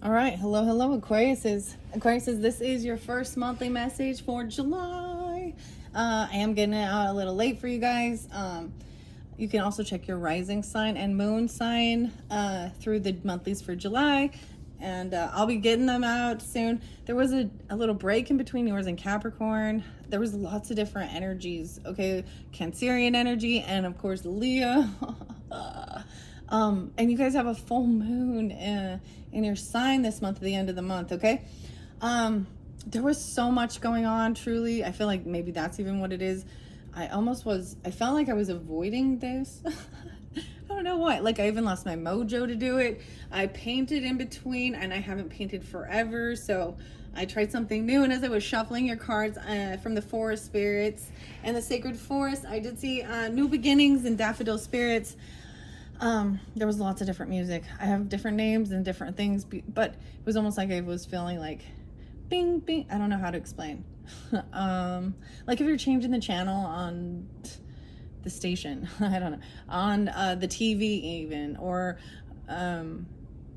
All right, hello, Aquariuses. This is your first monthly message for July. I am getting it out a little late for you guys. You can also check your rising sign and moon sign through the monthlies for July, and I'll be getting them out soon. There was a little break in between yours and Capricorn. There was lots of different energies. Okay, Cancerian energy, and of course Leo. And you guys have a full moon in your sign this month at the end of the month, okay? There was so much going on, truly. I feel like maybe that's even what it is. I felt like I was avoiding this. I don't know why. Like, I even lost my mojo to do it. I painted in between, and I haven't painted forever, so I tried something new. And as I was shuffling your cards from the Forest Spirits and the Sacred Forest, I did see New Beginnings and Daffodil Spirits. There was lots of different music. I have different names and different things, but it was almost like I was feeling like bing, bing. I don't know how to explain. Like if you're changing the channel on the station, I don't know, on the TV even, or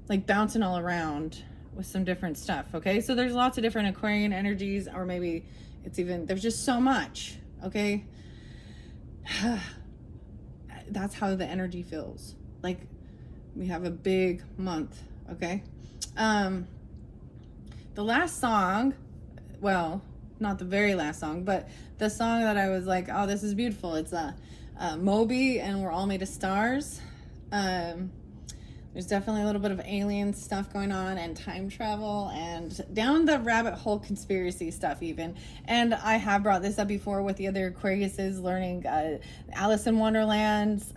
like bouncing all around with some different stuff. Okay, so there's lots of different Aquarian energies, or maybe there's just so much. Okay. That's how the energy feels. Like we have a big month, okay? The last song, well, not the very last song, but the song that I was like, oh, this is beautiful. It's Moby and We're All Made of Stars. There's definitely a little bit of alien stuff going on, and time travel, and down the rabbit hole conspiracy stuff even. And I have brought this up before with the other Aquariuses, learning Alice in Wonderland's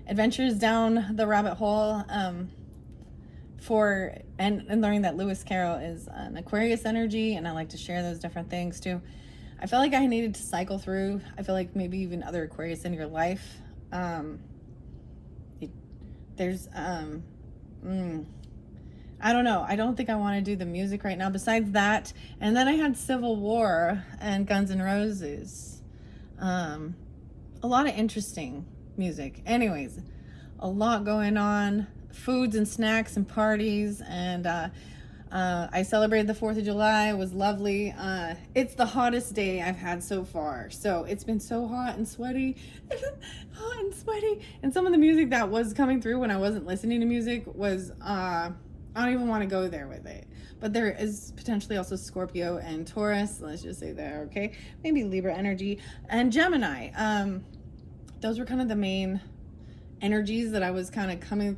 adventures down the rabbit hole, and learning that Lewis Carroll is an Aquarius energy, and I like to share those different things too. I felt like I needed to cycle through. I feel like maybe even other Aquarius in your life. There's I don't know. I don't think I want to do the music right now besides that. And then I had Civil War and Guns N' Roses. A lot of interesting music. Anyways, a lot going on. Foods and snacks and parties, and I celebrated the 4th of July. It was lovely. It's the hottest day I've had so far. So it's been so hot and sweaty. And some of the music that was coming through when I wasn't listening to music was, I don't even want to go there with it. But there is potentially also Scorpio and Taurus. Let's just say there, okay? Maybe Libra energy and Gemini. Those were kind of the main energies that was coming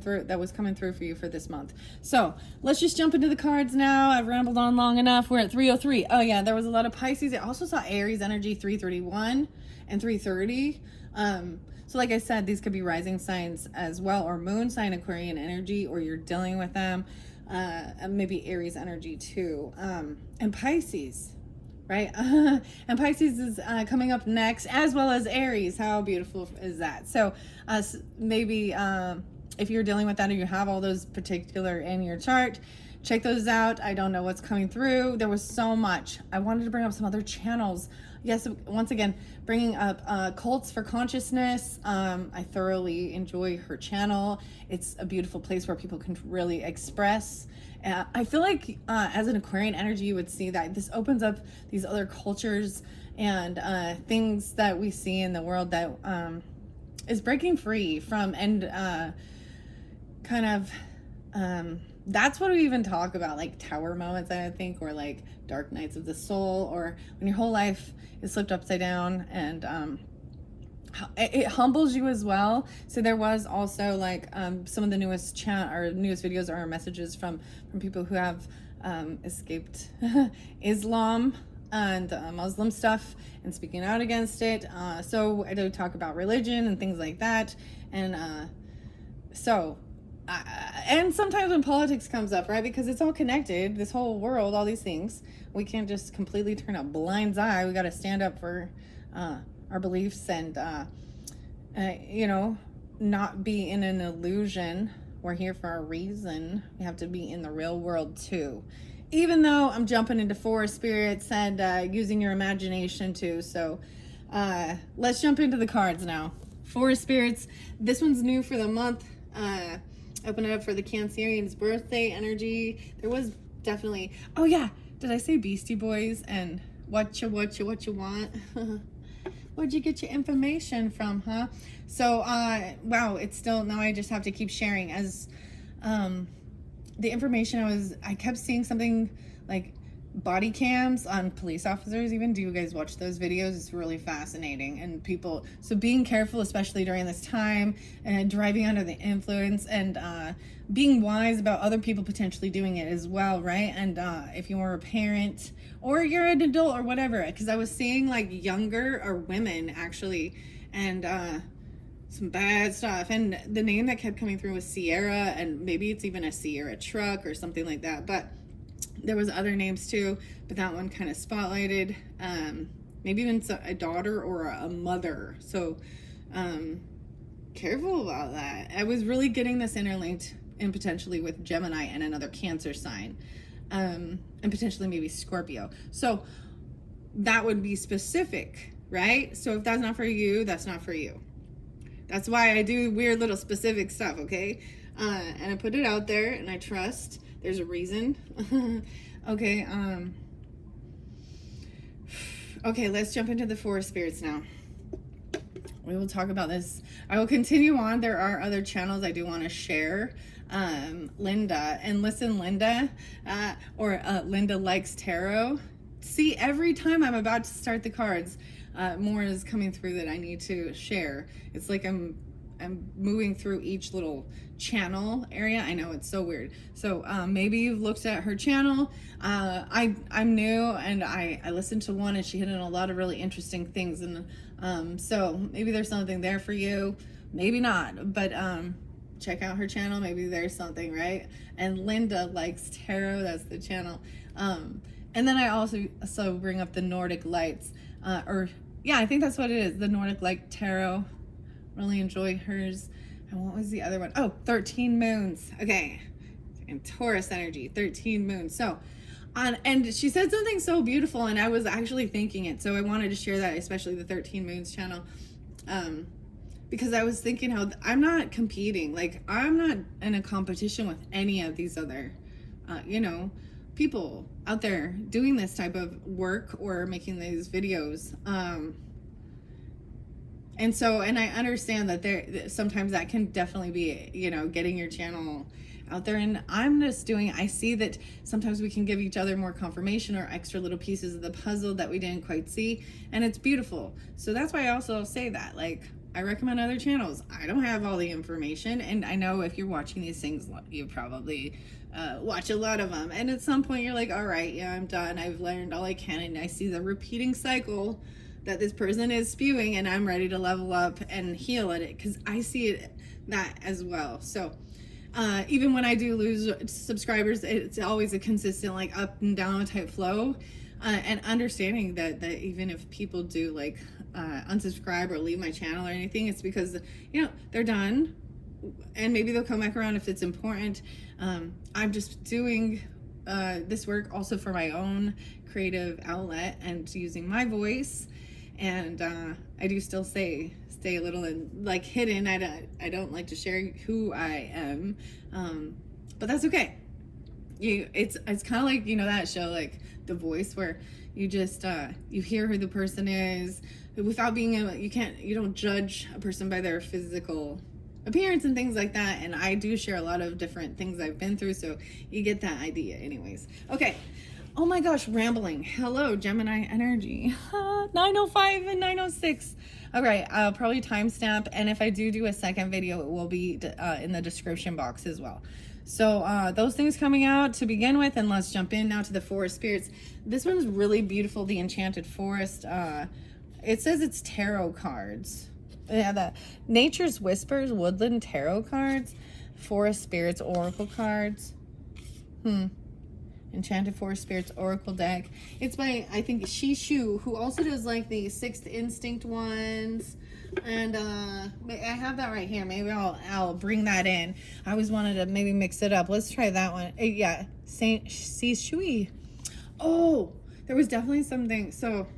through for you for this month. So let's just jump into the cards now. I've rambled on long enough. We're at 3:03. Oh yeah, there was a lot of Pisces. I also saw Aries energy 3:31 and 3:30. So like I said, these could be rising signs as well, or moon sign Aquarian energy, or you're dealing with them. Maybe Aries energy too. And Pisces, right? And Pisces is coming up next, as well as Aries. How beautiful is that? So maybe if you're dealing with that, or you have all those particular in your chart, check those out. I don't know what's coming through. There was so much. I wanted to bring up some other channels. Yes, once again, bringing up Cults for Consciousness. I thoroughly enjoy her channel. It's a beautiful place where people can really express. I feel like as an Aquarian energy, you would see that this opens up these other cultures and things that we see in the world that is breaking free from, and that's what we even talk about, like tower moments, I think, or like dark nights of the soul, or when your whole life is flipped upside down, and it humbles you as well. So there was also like some of the newest videos are messages from people who have escaped Islam and Muslim stuff and speaking out against it. So I do talk about religion and things like that, and and sometimes when politics comes up, right, because it's all connected, this whole world, all these things, we can't just completely turn a blind eye. We got to stand up for our beliefs, and not be in an illusion. We're here for a reason. We have to be in the real world too, even though I'm jumping into Forest Spirits and using your imagination too. So let's jump into the cards now. Forest Spirits, this one's new for the month. Open it up for the Cancerian's birthday energy. There was definitely, oh yeah, did I say Beastie Boys and what you want? Where'd you get your information from, huh? So, wow, it's still, now I just have to keep sharing as, the information I kept seeing something like body cams on police officers even. Do you guys watch those videos? It's really fascinating. And people, so being careful, especially during this time, and driving under the influence, and being wise about other people potentially doing it as well, right? And if you were a parent or you're an adult or whatever, because I was seeing like younger or women actually, and some bad stuff. And the name that kept coming through was Sierra, and maybe it's even a Sierra truck or something like that. But there was other names too, but that one kind of spotlighted, maybe even a daughter or a mother. So careful about that. I was really getting this interlinked and potentially with Gemini and another Cancer sign, and potentially maybe Scorpio. So that would be specific, right? So if that's not for you, that's not for you. That's why I do weird little specific stuff, okay? And I put it out there, and I trust there's a reason. Okay, okay, let's jump into the forest spirits now. We will talk about this. I will continue on. There are other channels I do want to share. Linda, and listen, Linda, or Linda Likes Tarot. See, every time I'm about to start the cards, more is coming through that I need to share. It's like I'm moving through each little channel area. I know, it's so weird. So maybe you've looked at her channel. I'm new, and I listened to one, and she hit on a lot of really interesting things, and so maybe there's something there for you, maybe not, but check out her channel. Maybe there's something, right? And Linda Likes Tarot, that's the channel. And then I also bring up the Nordic Lights, or yeah, I think that's what it is, the Nordic Light Tarot. Really enjoy hers. And what was the other one? Oh, 13 moons. Okay. And Taurus energy, 13 moons. So, and she said something so beautiful, and I was actually thinking it. So I wanted to share that, especially the 13 moons channel. Because I was thinking how I'm not competing. Like, I'm not in a competition with any of these other, people out there doing this type of work or making these videos. And so, and I understand that sometimes that can definitely be, getting your channel out there. And I'm just I see that sometimes we can give each other more confirmation or extra little pieces of the puzzle that we didn't quite see. And it's beautiful. So that's why I also say that, like, I recommend other channels. I don't have all the information. And I know if you're watching these things, you probably watch a lot of them. And at some point you're like, all right, yeah, I'm done. I've learned all I can. And I see the repeating cycle that this person is spewing, and I'm ready to level up and heal at it, because I see it that as well. So even when I do lose subscribers, it's always a consistent, like, up and down type flow, and understanding that even if people do like unsubscribe or leave my channel or anything, it's because they're done, and maybe they'll come back around if it's important. I'm just doing this work also for my own creative outlet and using my voice. And I do still stay a little like hidden. I don't like to share who I am, but that's okay. It's kind of like, that show, like The Voice, where you just you hear who the person is without being you don't judge a person by their physical appearance and things like that. And I do share a lot of different things I've been through, so you get that idea anyways. Okay. Oh my gosh, rambling. Hello, Gemini energy. 9:05 and 9:06. Okay, I'll probably timestamp, and if I do a second video, it will be in the description box as well. So those things coming out to begin with, and let's jump in now to the forest spirits. This one's really beautiful, the Enchanted Forest. It says it's tarot cards. Yeah, the Nature's Whispers Woodland Tarot cards, Forest Spirits Oracle cards. Enchanted Forest Spirits Oracle deck. It's by, I think, Shishu, who also does like the Sixth Instinct ones. And I have that right here. Maybe I'll bring that in. I always wanted to maybe mix it up. Let's try that one. Yeah, Saint Shishui. Oh, there was definitely something. So,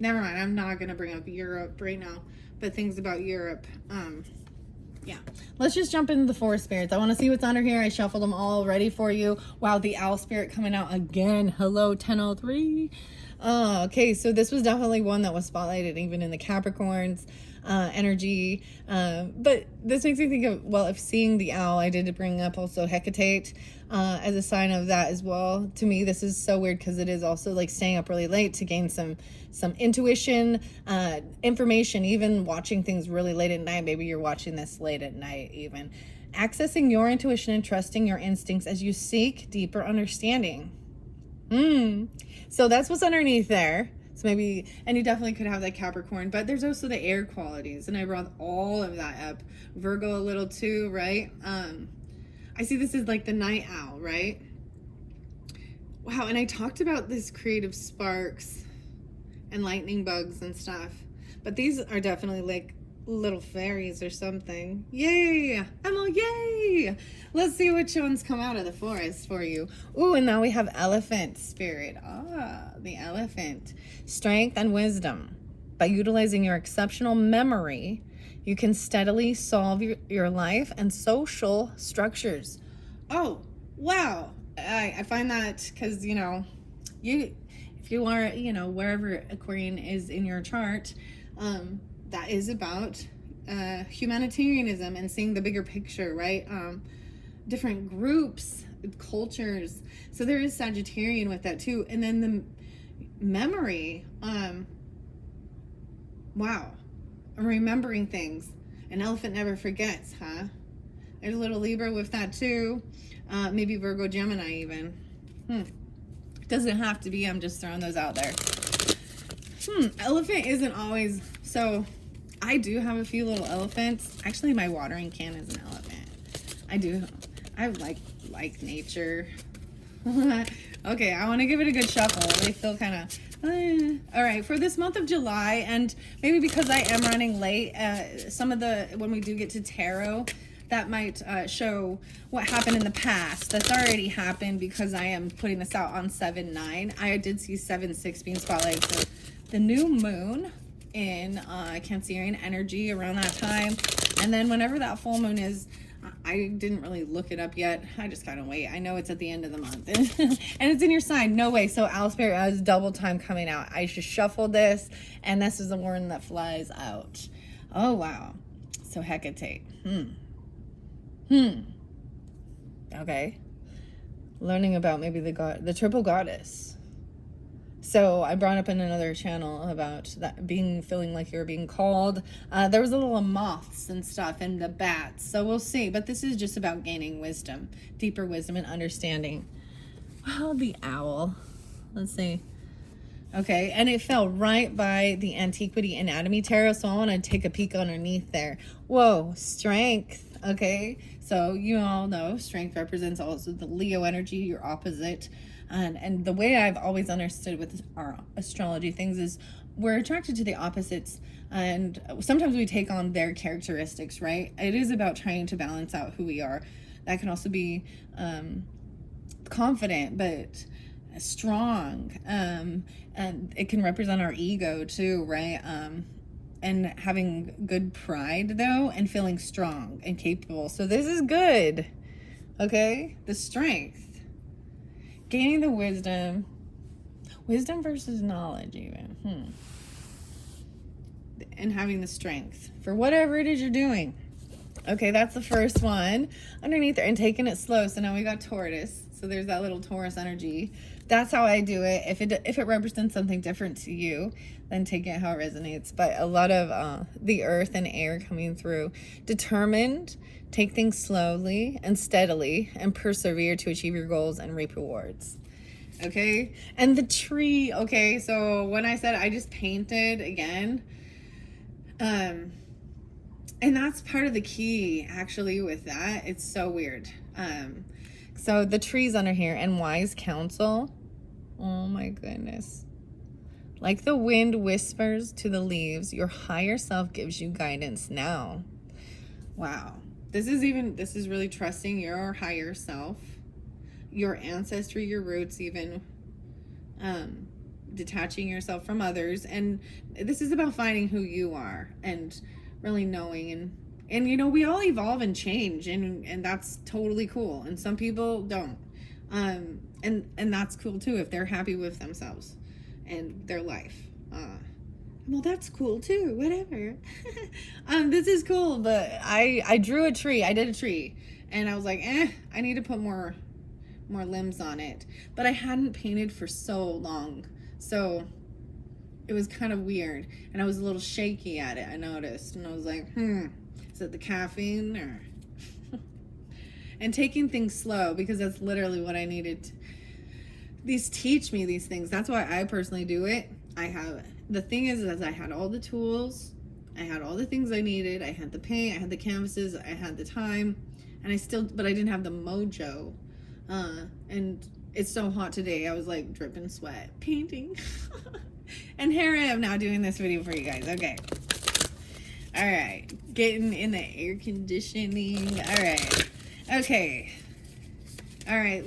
never mind. I'm not gonna bring up Europe right now, but things about Europe. Yeah. Let's just jump into the forest spirits. I want to see what's under here. I shuffled them all ready for you. Wow, the owl spirit coming out again. Hello, 1003. Okay, so this was definitely one that was spotlighted even in the Capricorns energy. But this makes me think of, well, if seeing the owl, I did bring up also Hecate as a sign of that as well. To me, this is so weird because it is also like staying up really late to gain some intuition, information, even watching things really late at night. Maybe you're watching this late at night even. Accessing your intuition and trusting your instincts as you seek deeper understanding. So that's what's underneath there. So maybe, and you definitely could have that Capricorn, but there's also the air qualities, and I brought all of that up. Virgo a little too, right? I see this as like the night owl, right? Wow, and I talked about this creative sparks and lightning bugs and stuff, but these are definitely like little fairies or something. Yay! I'm all yay! Let's see which ones come out of the forest for you. Ooh, and now we have elephant spirit. The elephant. Strength and wisdom. By utilizing your exceptional memory, you can steadily solve your life and social structures. Oh, wow. I find that because, if you are, wherever Aquarian is in your chart, that is about humanitarianism and seeing the bigger picture, right? Different groups, cultures. So there is Sagittarian with that too. And then the memory, wow, remembering things. An elephant never forgets, huh? There's a little Libra with that too. Maybe Virgo, Gemini even. Doesn't have to be, I'm just throwing those out there. Elephant isn't always, so I do have a few little elephants. Actually, my watering can is an elephant. I like nature. Okay, I want to give it a good shuffle. They feel kind of, all right, for this month of July, and maybe because I am running late, when we do get to tarot, that might show what happened in the past. That's already happened because I am putting this out on 7/9. I did see 7/6 being spotlighted. So the new moon in Cancerian energy around that time. And then whenever that full moon is, I didn't really look it up yet. I just gotta wait. I know it's at the end of the month. And it's in your sign. No way. So Owl Spirit has double time coming out. I just shuffled this, and this is the one that flies out. Oh, wow. So Hecate. Okay. Learning about maybe the triple goddess. So I brought up in another channel about that feeling like you're being called. There was a little moths and stuff and the bats. So we'll see. But this is just about gaining wisdom, deeper wisdom and understanding. Wow, the owl. Let's see. Okay, and it fell right by the Antiquity Anatomy Tarot. So I want to take a peek underneath there. Whoa, strength. Okay, so you all know strength represents also the Leo energy, your opposite. And the way I've always understood with our astrology things is we're attracted to the opposites, and sometimes we take on their characteristics, right? It is about trying to balance out who we are. That can also be confident, but strong, and it can represent our ego too, right? And having good pride though, and feeling strong and capable. So this is good. Okay, the strength. Gaining the wisdom versus knowledge even. And having the strength for whatever it is you're doing. Okay, that's the first one. Underneath there, and taking it slow. So now we got Taurus. So there's that little Taurus energy. That's how I do it. If it represents something different to you, then take it how it resonates. But a lot of the earth and air coming through. Determined, take things slowly and steadily, and persevere to achieve your goals and reap rewards. Okay, and the tree. Okay, so when I said I just painted again, and that's part of the key actually with that. It's so weird. So the trees under here, and wise counsel. Oh my goodness. Like the wind whispers to the leaves, your higher self gives you guidance now. Wow. This is really trusting your higher self, your ancestry, your roots, even detaching yourself from others. And this is about finding who you are and really knowing and And you know, we all evolve and change, and that's totally cool. And some people don't. And that's cool too if they're happy with themselves and their life. Well, that's cool too. Whatever. This is cool, but I drew a tree. I did a tree, and I was like, I need to put more limbs on it. But I hadn't painted for so long, so it was kind of weird, and I was a little shaky at it. I noticed, and I was like, is it the caffeine or? And taking things slow, because that's literally what I needed. These teach me these things. That's why I personally do it. The thing is I had all the tools, I had all the things I needed. I had the paint, I had the canvases, I had the time, and but I didn't have the mojo. And it's so hot today. I was like dripping sweat painting. And here I am now doing this video for you guys. Okay. All right. Getting in the air conditioning. All right. Okay. All right.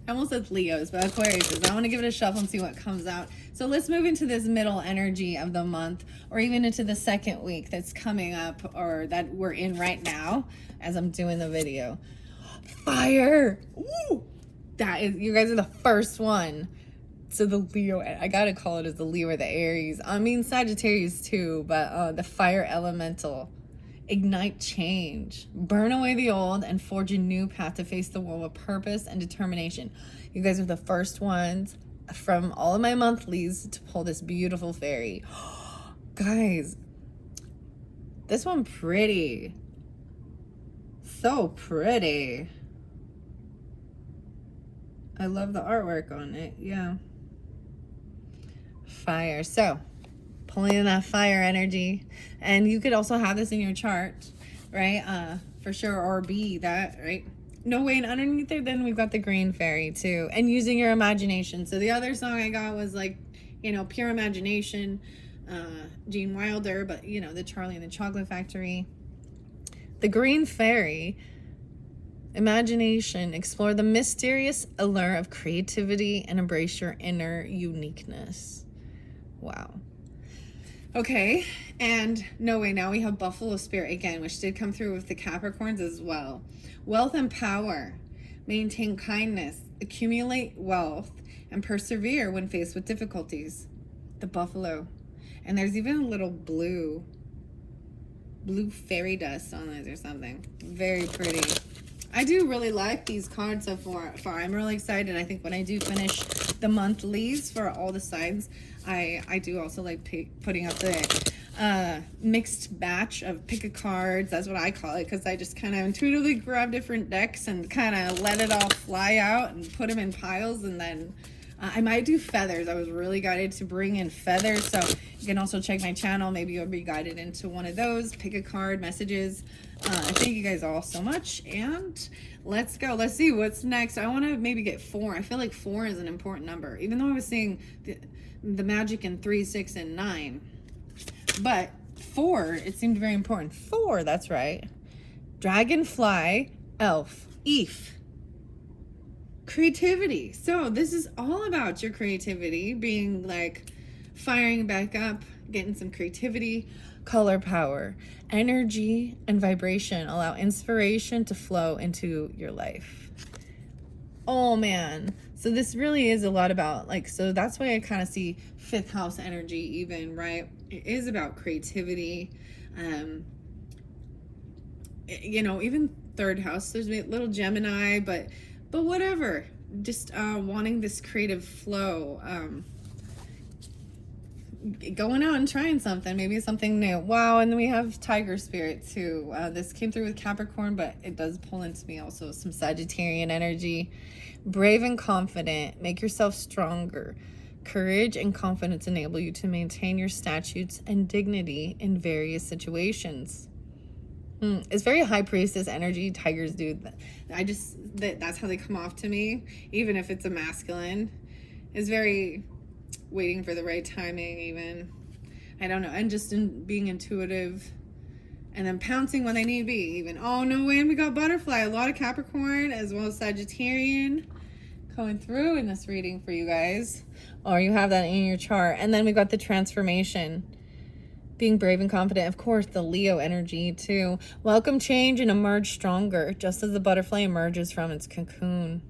I almost said Leos, but Aquarius. I want to give it a shuffle and see what comes out. So let's move into this middle energy of the month, or even into the second week that's coming up, or that we're in right now as I'm doing the video. Fire. Ooh. You guys are the first one. So the Leo, I gotta call it as the Leo or the Aries. I mean Sagittarius too, but the fire elemental. Ignite change. Burn away the old and forge a new path to face the world with purpose and determination. You guys are the first ones from all of my monthlies to pull this beautiful fairy. Guys, this one pretty. So pretty. I love the artwork on it. Yeah. Fire. So pulling in that fire energy, and you could also have this in your chart, right? For sure, or be that, right? No way. And underneath there, then we've got the green fairy too, and using your imagination. So the other song I got was like, you know, Pure Imagination, Gene Wilder, but you know, the Charlie and the Chocolate Factory. The green fairy, imagination, explore the mysterious allure of creativity and embrace your inner uniqueness. Wow. Okay, and no way, now we have Buffalo Spirit again, which did come through with the Capricorns as well. Wealth and power. Maintain kindness, accumulate wealth, and persevere when faced with difficulties. The Buffalo. And there's even a little blue fairy dust on it or something. Very pretty. I do really like these cards so far. I'm really excited. I think when I do finish the monthlies for all the signs, I do also like putting up the mixed batch of pick a cards. That's what I call it, because I just kind of intuitively grab different decks and kind of let it all fly out and put them in piles. And then I might do feathers. I was really guided to bring in feathers, so you can also check my channel. Maybe you'll be guided into one of those. Pick a card messages. Thank you guys all so much, and let's go. Let's see what's next. I want to maybe get 4. I feel like 4 is an important number, even though I was seeing the magic in 3, 6, and 9. But 4, it seemed very important. 4, that's right. Dragonfly, elf, Eve. Creativity. So this is all about your creativity, being like firing back up, getting some creativity. Color power, energy, and vibration allow inspiration to flow into your life. Oh man, so this really is a lot about like, so that's why I kind of see 5th house energy even, right? It is about creativity. You know, even 3rd house, there's a little Gemini, but whatever, just wanting this creative flow, going out and trying something, maybe something new. Wow. And then we have Tiger Spirit too. This came through with Capricorn, but it does pull into me also some Sagittarian energy. Brave and confident, make yourself stronger. Courage and confidence enable you to maintain your statutes and dignity in various situations. It's very High Priestess energy. Tigers do that. That's how they come off to me, even if it's a masculine. It's very waiting for the right timing, even. I don't know. And just in being intuitive, and then pouncing when they need be, even. Oh no way, and we got Butterfly. A lot of Capricorn as well as Sagittarian going through in this reading for you guys, or you have that in your chart. And then we got the transformation. being brave and confident. Of course, the Leo energy too. Welcome change and emerge stronger, just as the butterfly emerges from its cocoon.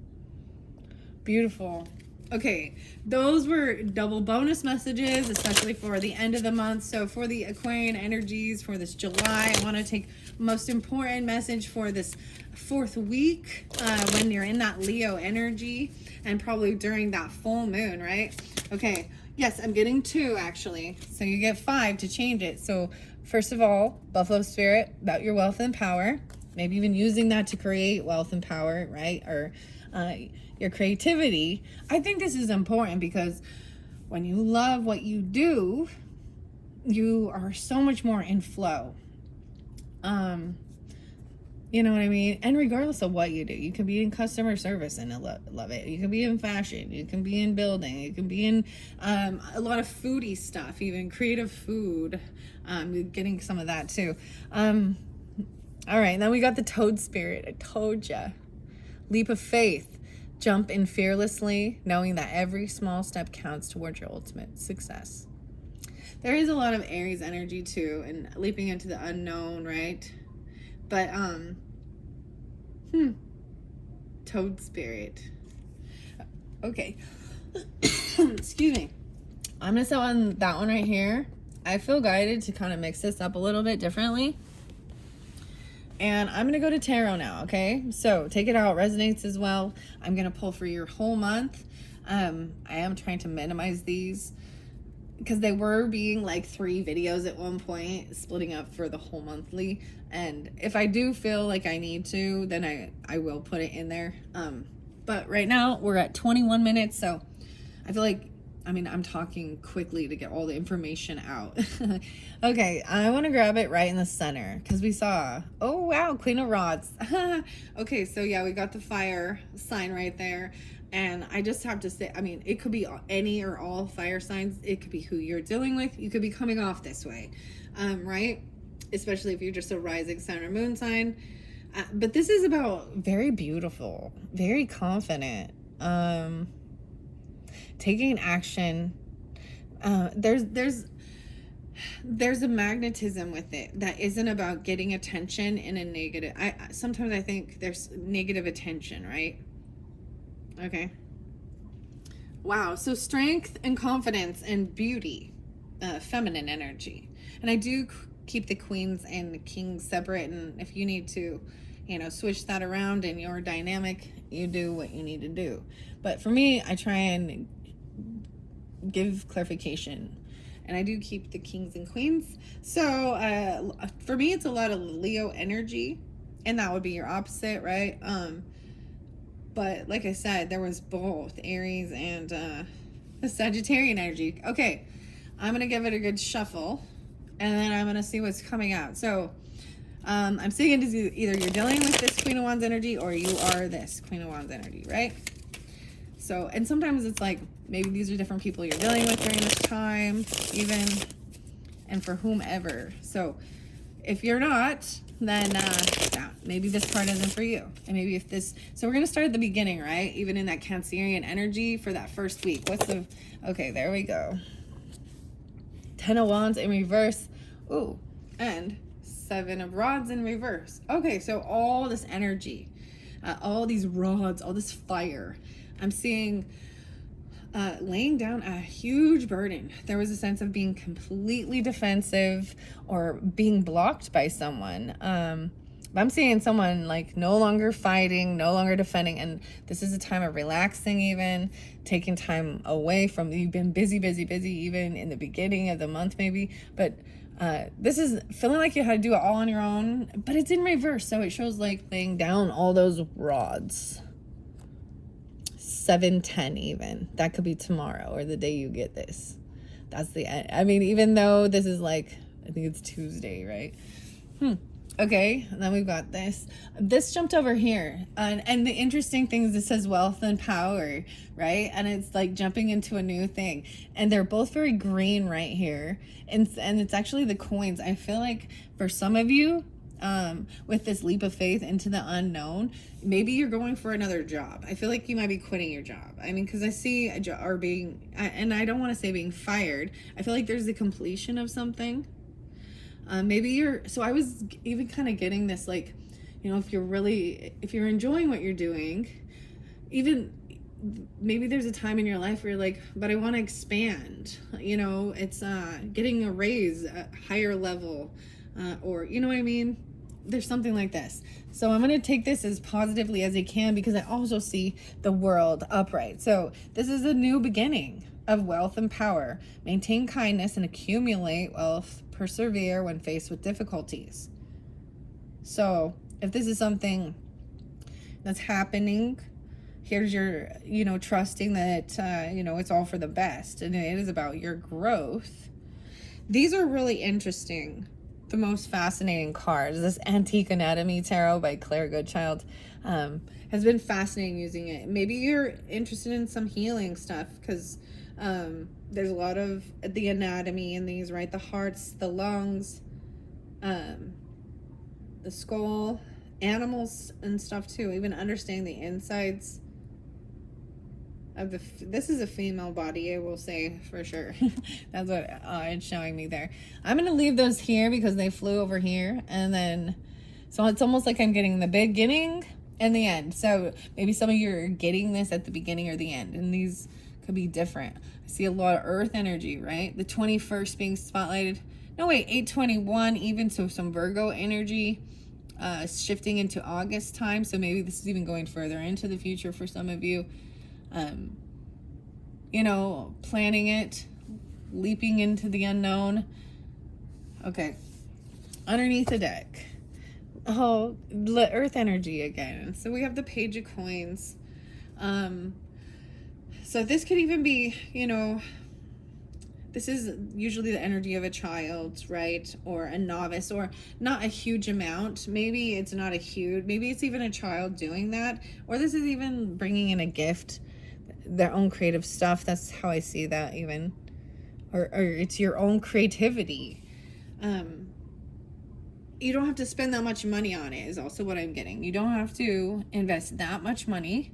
Beautiful. Okay, those were double bonus messages, especially for the end of the month. So for the Aquarian energies for this July, I want to take most important message for this 4th week when you're in that Leo energy and probably during that full moon, right? Okay, yes, I'm getting 2 actually. So you get 5 to change it. So first of all, Buffalo Spirit, about your wealth and power. Maybe even using that to create wealth and power, right? Or your creativity. I think this is important because when you love what you do, you are so much more in flow. You know what I mean? And regardless of what you do, you can be in customer service and love it. You can be in fashion. You can be in building. You can be in a lot of foodie stuff, even creative food. Getting some of that too. All right, now we got the Toad Spirit. I told ya. Leap of faith. Jump in fearlessly, knowing that every small step counts towards your ultimate success. There is a lot of Aries energy too, and leaping into the unknown, right? But Toad Spirit. Okay. Excuse me. I'm gonna set on that one right here. I feel guided to kind of mix this up a little bit differently. And I'm going to go to tarot now, okay? So take it out, resonates as well. I'm going to pull for your whole month. I am trying to minimize these because they were being like 3 videos at one point, splitting up for the whole monthly. And if I do feel like I need to, then I will put it in there. But right now we're at 21 minutes. So I feel like, I'm talking quickly to get all the information out. Okay, I want to grab it right in the center because we saw, oh wow, Queen of Rods. Okay, so yeah, we got the fire sign right there. And I just have to say, it could be any or all fire signs. It could be who you're dealing with. You could be coming off this way, right? Especially if you're just a rising sun or moon sign. But this is about very beautiful, very confident, taking action. There's a magnetism with it that isn't about getting attention in a negative. Sometimes I think there's negative attention, right? Okay. Wow. So strength and confidence and beauty, feminine energy. And I do keep the queens and the kings separate. And if you need to, switch that around in your dynamic, you do what you need to do. But for me, I try and give clarification, and I do keep the kings and queens. So for me, it's a lot of Leo energy, and that would be your opposite, right? But like I said, there was both Aries and the Sagittarian energy. Okay, I'm gonna give it a good shuffle, and then I'm gonna see what's coming out. So I'm seeing it as either you're dealing with this Queen of Wands energy or you are this Queen of Wands energy, right? So, and sometimes it's like, maybe these are different people you're dealing with during this time, even, and for whomever. So if you're not, then maybe this part isn't for you. And maybe if this, so we're going to start at the beginning, right? Even in that Cancerian energy for that first week. Okay, there we go. 10 of Wands in reverse. Ooh, and 7 of Rods in reverse. Okay, so all this energy, all these rods, all this fire, I'm seeing laying down a huge burden. There was a sense of being completely defensive or being blocked by someone. I'm seeing someone like no longer fighting, no longer defending. And this is a time of relaxing, even taking time away from, you've been busy, even in the beginning of the month, maybe. But this is feeling like you had to do it all on your own, but it's in reverse. So it shows like laying down all those rods. 7:10 even. That could be tomorrow or the day you get this. That's the end. Even though this is like, I think it's Tuesday, right? Okay, and then we've got this. This jumped over here. And the interesting thing is it says wealth and power, right? And it's like jumping into a new thing. And they're both very green right here. And it's actually the coins. I feel like for some of you, with this leap of faith into the unknown, maybe you're going for another job. I feel like you might be quitting your job. Because I see a job or being, and I don't want to say being fired. I feel like there's the completion of something. Maybe so I was even kind of getting this, like, if you're enjoying what you're doing, even maybe there's a time in your life where you're like, but I want to expand, it's getting a raise, a higher level, or you know what I mean? There's something like this. So I'm going to take this as positively as I can, because I also see the world upright. So this is a new beginning of wealth and power. Maintain kindness and accumulate wealth. Persevere when faced with difficulties. So if this is something that's happening, here's your, trusting that, it's all for the best, and it is about your growth. These are really interesting. The most fascinating cards. This Antique Anatomy Tarot by Claire Goodchild has been fascinating using it. Maybe you're interested in some healing stuff, because there's a lot of the anatomy in these, right? The hearts, the lungs, the skull, animals and stuff too. Even understanding the insides of this is a female body, I will say for sure. That's what it's showing me there. I'm gonna leave those here because they flew over here, and then so it's almost like I'm getting the beginning and the end. So maybe some of you are getting this at the beginning or the end, and these could be different. I see a lot of earth energy, right? The 21st being spotlighted. No, wait, 821 even, so some Virgo energy shifting into August time. So maybe this is even going further into the future for some of you. Planning it, leaping into the unknown. Okay, underneath the deck, earth energy again. So we have the Page of Coins. So this could even be, this is usually the energy of a child, right? Or a novice, or not a huge amount. Maybe it's not maybe it's even a child doing that, or this is even bringing in a gift, their own creative stuff. That's how I see that, even, or it's your own creativity. You don't have to spend that much money on it, is also what I'm getting. You don't have to invest that much money.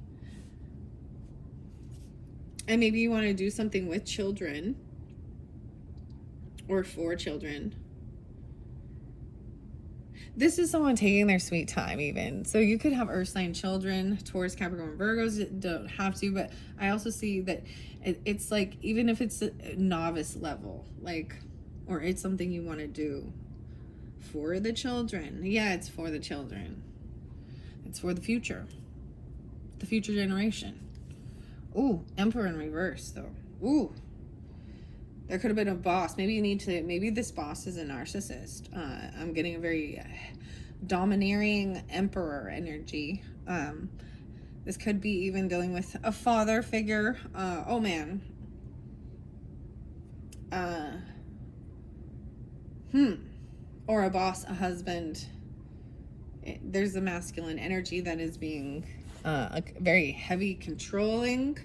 And maybe you want to do something with children or for children. This is someone taking their sweet time, even. So you could have earth sign children, Taurus, Capricorn, Virgos. Don't have to, but I also see that it's like, even if it's a novice level, like, or it's something you want to do for the children. Yeah, it's for the children. It's for the future generation. Ooh, Emperor in reverse, though. Ooh. There could have been a boss. Maybe this boss is a narcissist. I'm getting a very domineering emperor energy. This could be even dealing with a father figure. Oh man. Or a boss, a husband. There's a masculine energy that is being very heavy, controlling.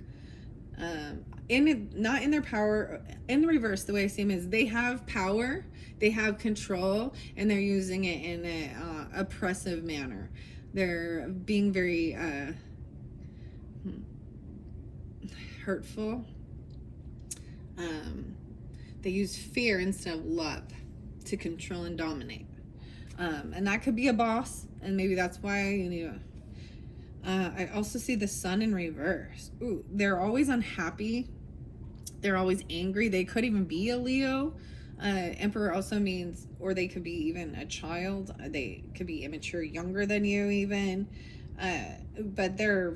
Not in their power. In the reverse, the way I see them is they have power, they have control, and they're using it in a oppressive manner. They're being very hurtful. They use fear instead of love to control and dominate. And that could be a boss, and maybe that's why you need a I also see the Sun in reverse. Ooh, they're always unhappy. They're always angry. They could even be a Leo. Emperor also means, or they could be even a child. They could be immature, younger than you even. But they're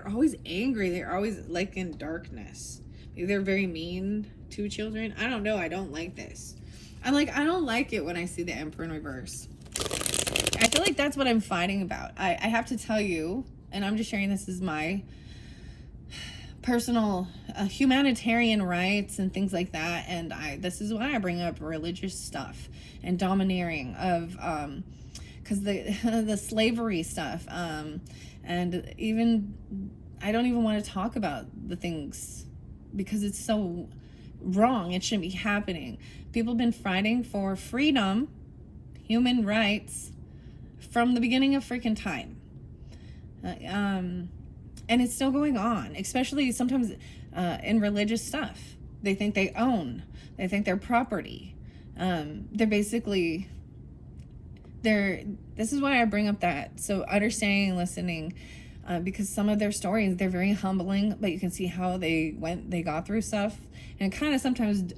always angry. They're always like in darkness. Maybe they're very mean to children. I don't know. I don't like this. I don't like it when I see the Emperor in reverse. I feel like that's what I'm fighting about. I have to tell you, and I'm just sharing this as my personal humanitarian rights and things like that. And this is why I bring up religious stuff and domineering of, because the slavery stuff, and even I don't even want to talk about the things because it's so wrong. It shouldn't be happening. People have been fighting for freedom, human rights, from the beginning of freaking time. And it's still going on, especially sometimes in religious stuff. They think they own. They think they're property. They're basically, this is why I bring up that. So understanding and listening, because some of their stories, they're very humbling, but you can see how they got through stuff. And it kind of sometimes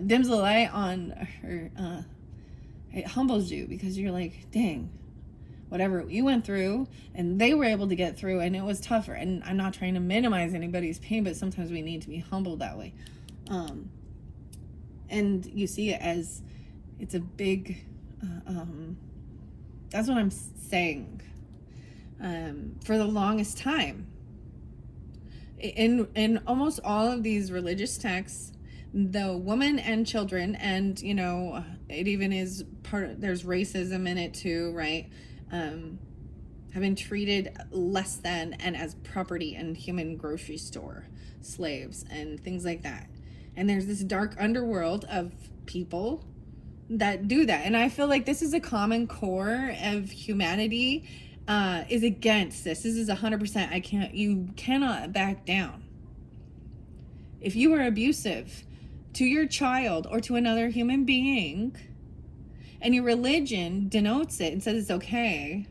dims the light on, or it humbles you, because you're like, dang, whatever you went through and they were able to get through, and it was tougher. And I'm not trying to minimize anybody's pain, but sometimes we need to be humbled that way. And you see it as, it's a big, that's what I'm saying. For the longest time, in almost all of these religious texts, the women and children, and you know, it even is there's racism in it too, right? Have been treated less than and as property in human grocery store slaves and things like that. And there's this dark underworld of people that do that. And I feel like this is a common core of humanity, is against this. This is 100%. You cannot back down. If you are abusive to your child or to another human being, and your religion denotes it and says it's okay,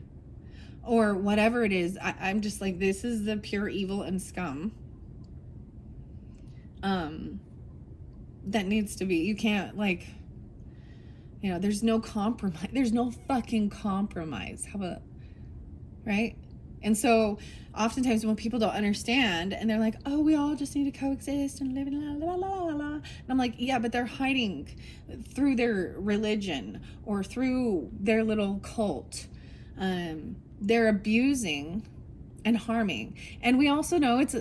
or whatever it is, I'm just like, this is the pure evil and scum. That needs to be, you can't, like, you know, there's no compromise. There's no fucking compromise. How about, right? And so oftentimes when people don't understand and they're like, oh, we all just need to coexist and live in la la la la la. And I'm like, yeah, but they're hiding through their religion or through their little cult. They're abusing and harming. And we also know it's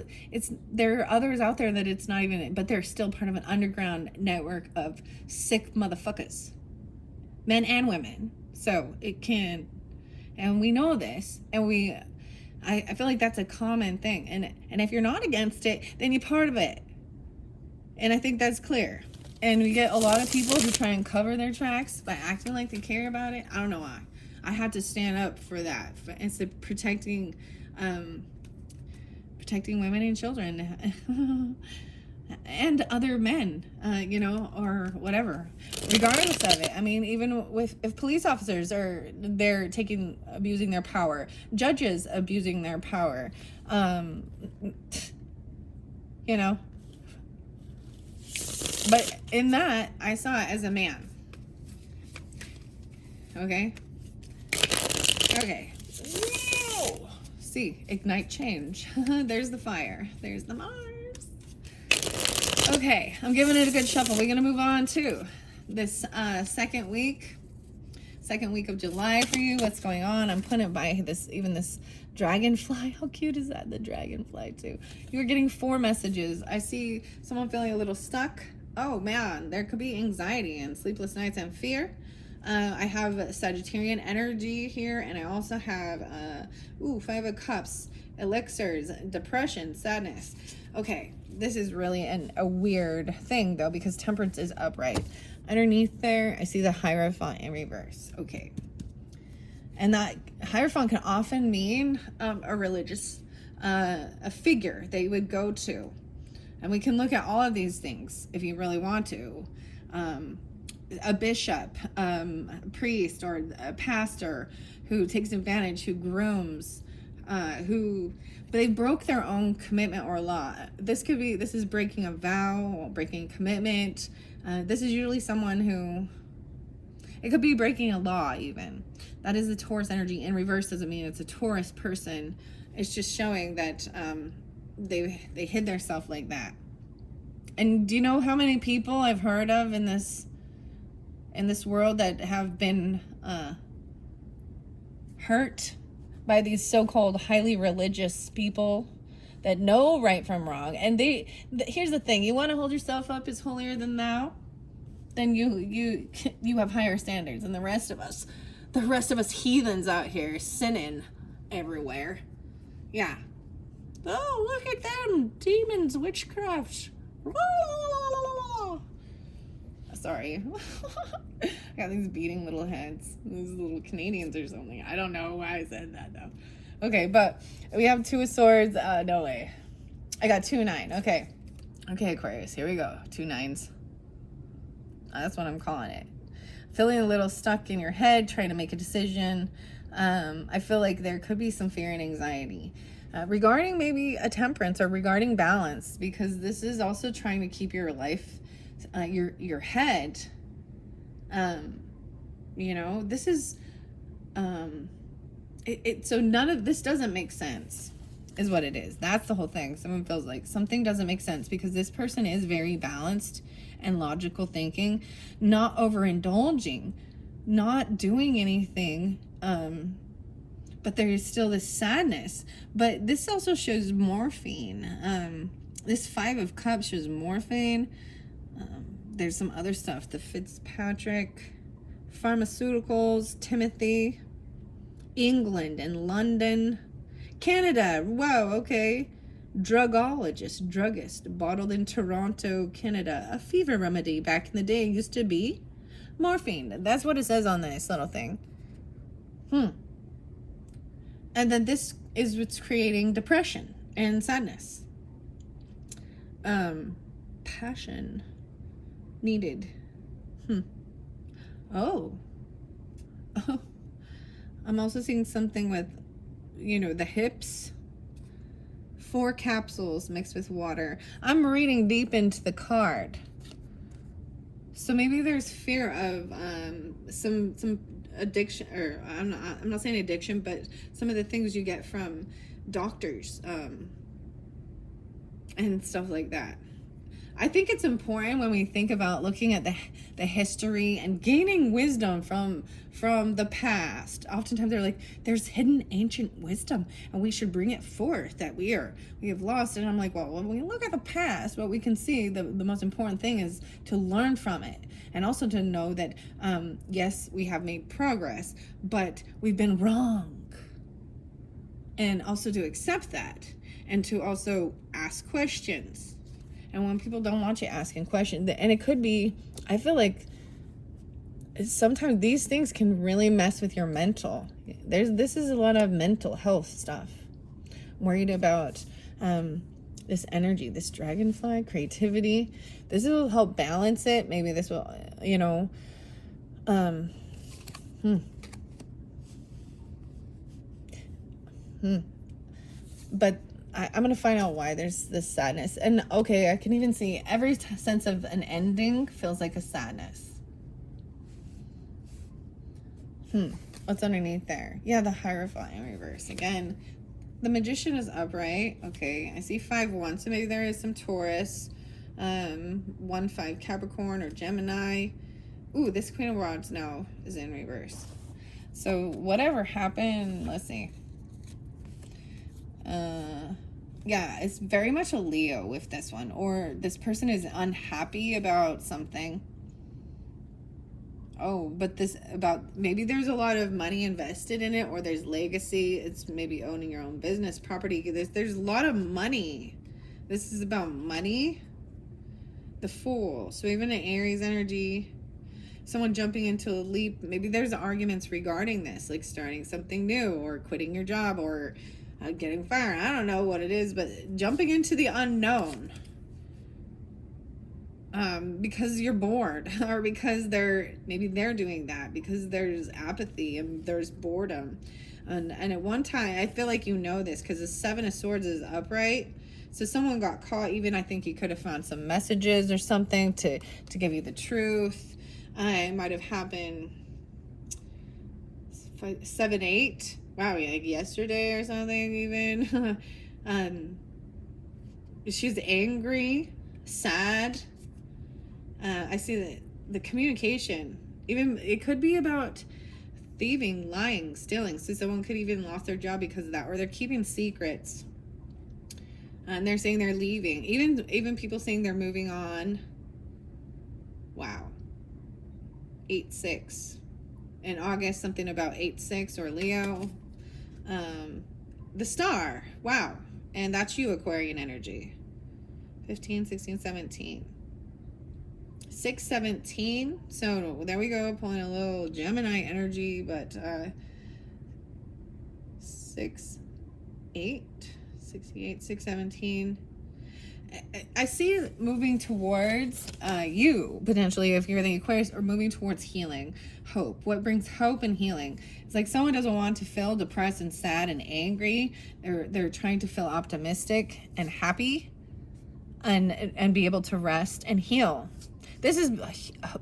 there are others out there that it's not even, but they're still part of an underground network of sick motherfuckers, men and women. So it can, and we know this, and I feel like that's a common thing. And if you're not against it, then you're part of it. And I think that's clear. And we get a lot of people who try and cover their tracks by acting like they care about it. I don't know why. I had to stand up for that. It's protecting women and children and other men, you know, or whatever, regardless of it. I mean, even if police officers they're abusing their power, judges abusing their power, you know. But in that, I saw it as a man. Okay. Whoa. See, ignite change. There's the fire. There's the Mars. Okay, I'm giving it a good shuffle. We're gonna move on to this second week of July for you. What's going on? I'm putting it by this dragonfly. How cute is that? The dragonfly too. You're getting 4 messages. I see someone feeling a little stuck. Oh man, there could be anxiety and sleepless nights and fear. I have Sagittarian energy here, and I also have 5 of Cups, elixirs, depression, sadness. Okay, this is really a weird thing though, because Temperance is upright. Underneath there, I see the Hierophant in reverse. Okay, and that Hierophant can often mean a religious a figure they would go to, and we can look at all of these things if you really want to. A bishop, a priest, or a pastor who takes advantage, who grooms, but they broke their own commitment or law. This is breaking a vow, breaking a commitment. This is usually someone who, it could be breaking a law even. That is the Taurus energy. In reverse doesn't mean it's a Taurus person. It's just showing that they hid their self like that. And do you know how many people I've heard of in this world that have been hurt by these so-called highly religious people that know right from wrong? And here's the thing: you want to hold yourself up as holier than thou, then you have higher standards than the rest of us heathens out here sinning everywhere. Yeah. Oh, look at them demons, witchcraft. Sorry. I got these beating little heads. These little Canadians or something. I don't know why I said that though. Okay, but we have 2 of Swords. No way. I got 2, 9. Okay, Aquarius. Here we go. 2 9s. That's what I'm calling it. Feeling a little stuck in your head, trying to make a decision. I feel like there could be some fear and anxiety regarding maybe a temperance or regarding balance, because this is also trying to keep your life, your head. This is so none of this doesn't make sense, is what it is. That's the whole thing. Someone feels like something doesn't make sense because this person is very balanced and logical thinking, not overindulging, not doing anything, but there is still this sadness. But this also shows morphine. This 5 of Cups shows morphine. There's some other stuff, the Fitzpatrick, pharmaceuticals, Timothy, England and London, Canada. Whoa, okay. Druggist, bottled in Toronto, Canada. A fever remedy back in the day used to be morphine. That's what it says on this little thing. And then this is what's creating depression and sadness. Passion needed. Oh. I'm also seeing something with, the hips. 4 capsules mixed with water. I'm reading deep into the card. So maybe there's fear of some addiction, or I'm not saying addiction, but some of the things you get from doctors and stuff like that. I think it's important when we think about looking at the history and gaining wisdom from the past. Oftentimes they're like, there's hidden ancient wisdom and we should bring it forth that we have lost. And I'm like, well, when we look at the past, what we can see, the most important thing is to learn from it. And also to know that, yes, we have made progress, but we've been wrong. And also to accept that and to also ask questions. And when people don't want you asking questions, and it could be, I feel like sometimes these things can really mess with your mental. This is a lot of mental health stuff. I'm worried about this energy, this dragonfly, creativity. This will help balance it. Maybe this will, But I'm going to find out why there's this sadness. And okay, I can even see every sense of an ending feels like a sadness. What's underneath there? Yeah, the Hierophant in reverse. Again, the Magician is upright. Okay, I see 5-1. So maybe there is some Taurus. 1-5 Capricorn or Gemini. Ooh, this Queen of Rods now is in reverse. So whatever happened, let's see. Yeah, it's very much a Leo with this one, or this person is unhappy about something. Oh, but maybe there's a lot of money invested in it, or there's legacy. It's maybe owning your own business, property. There's a lot of money. This is about money. The Fool. So even an Aries energy, someone jumping into a leap. Maybe there's arguments regarding this, like starting something new or quitting your job or getting fired. I don't know what it is, but jumping into the unknown because you're bored, or because they're doing that because there's apathy and there's boredom. And at one time, I feel like this because the 7 of Swords is upright. So someone got caught. Even I think you could have found some messages or something to give you the truth. It might have happened 7-8. Wow, like yesterday or something even. She's angry, sad. I see the communication. Even it could be about thieving, lying, stealing. So someone could even lost their job because of that, or they're keeping secrets. And they're saying they're leaving. Even people saying they're moving on. Wow. 8-6. In August, something about 8-6 or Leo. The Star. Wow. And that's you, Aquarian energy. 15, 16, 17. 6-17. So there we go. Pulling a little Gemini energy, but 6-8. 68, 6-17. I see it moving towards you, potentially, if you're the Aquarius, or moving towards healing, hope. What brings hope and healing? It's like someone doesn't want to feel depressed and sad and angry. They're trying to feel optimistic and happy, and be able to rest and heal. This is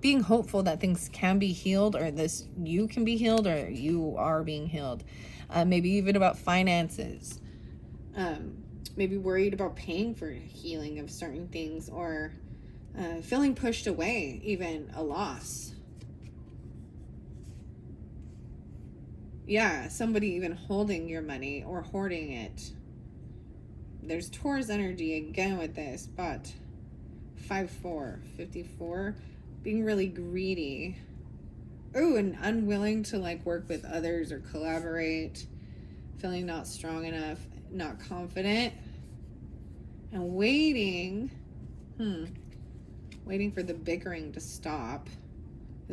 being hopeful that things can be healed, or this you can be healed, or you are being healed. Maybe even about finances. Maybe worried about paying for healing of certain things, or feeling pushed away, even a loss. Yeah, somebody even holding your money or hoarding it. There's Taurus energy again with this, but 5-4, 54, being really greedy. Oh, and unwilling to like work with others or collaborate, feeling not strong enough, not confident, and waiting for the bickering to stop.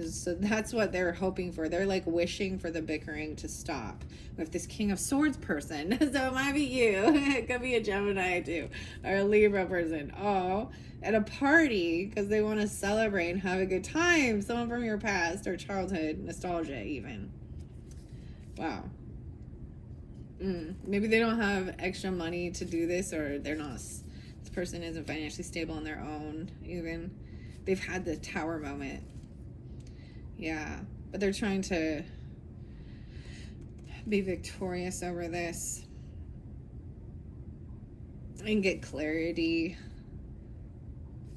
So that's what they're hoping for. They're like wishing for the bickering to stop with this King of Swords person. So it might be you. It could be a Gemini too, or a Libra person. Oh, at a party because they want to celebrate and have a good time. Someone from your past or childhood, nostalgia even. Wow. Maybe they don't have extra money to do this, or they're not. This person isn't financially stable on their own. Even they've had the Tower moment. Yeah, but they're trying to be victorious over this and get clarity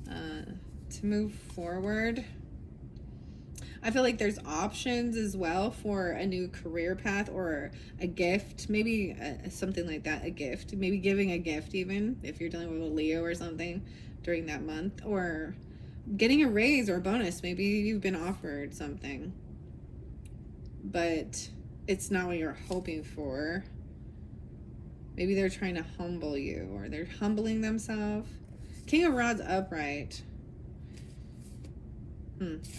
to move forward. I feel like there's options as well for a new career path or a gift, maybe something like that, a gift, maybe giving a gift, even if you're dealing with a Leo or something during that month, or getting a raise or a bonus. Maybe you've been offered something, but it's not what you're hoping for. Maybe they're trying to humble you, or they're humbling themselves. King of Rods upright.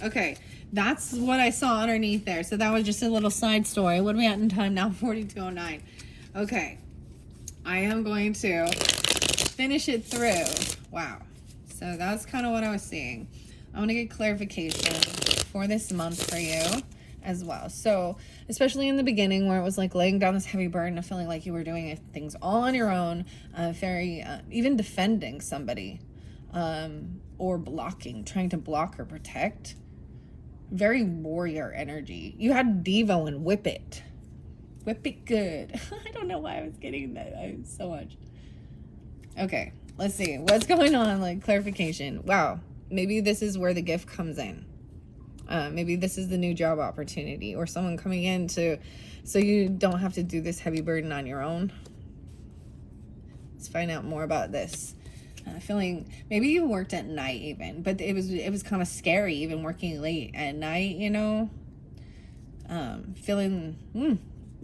Okay, that's what I saw underneath there. So that was just a little side story. What are we at in time now? 42:09. Okay, I am going to finish it through. Wow. So that's kind of what I was seeing. I want to get clarification for this month for you as well. So especially in the beginning where it was like laying down this heavy burden of feeling like you were doing things all on your own, even defending somebody, or blocking, trying to block or protect. Very warrior energy. You had Devo and Whip It. Whip it good. I don't know why I was getting that so much. Okay, let's see. What's going on? Like clarification. Wow. Maybe this is where the gift comes in. Maybe this is the new job opportunity, or someone coming in so you don't have to do this heavy burden on your own. Let's find out more about this. Feeling maybe you worked at night even, but it was kind of scary even working late at night, you know. Feeling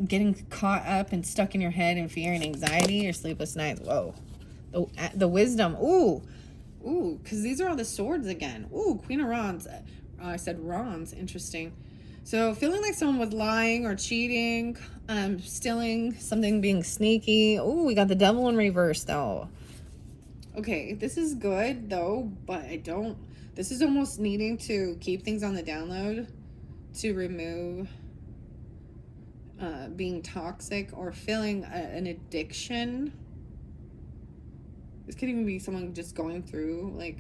getting caught up and stuck in your head in fear and anxiety or sleepless nights. Whoa, the wisdom. Ooh, because these are all the swords again. Ooh, Queen of Wands. I said Wands. Interesting. So feeling like someone was lying or cheating, stealing something, being sneaky. Ooh, we got the Devil in reverse though. Okay, this is good though, but this is almost needing to keep things on the download to remove being toxic or feeling an addiction. This could even be someone just going through, like,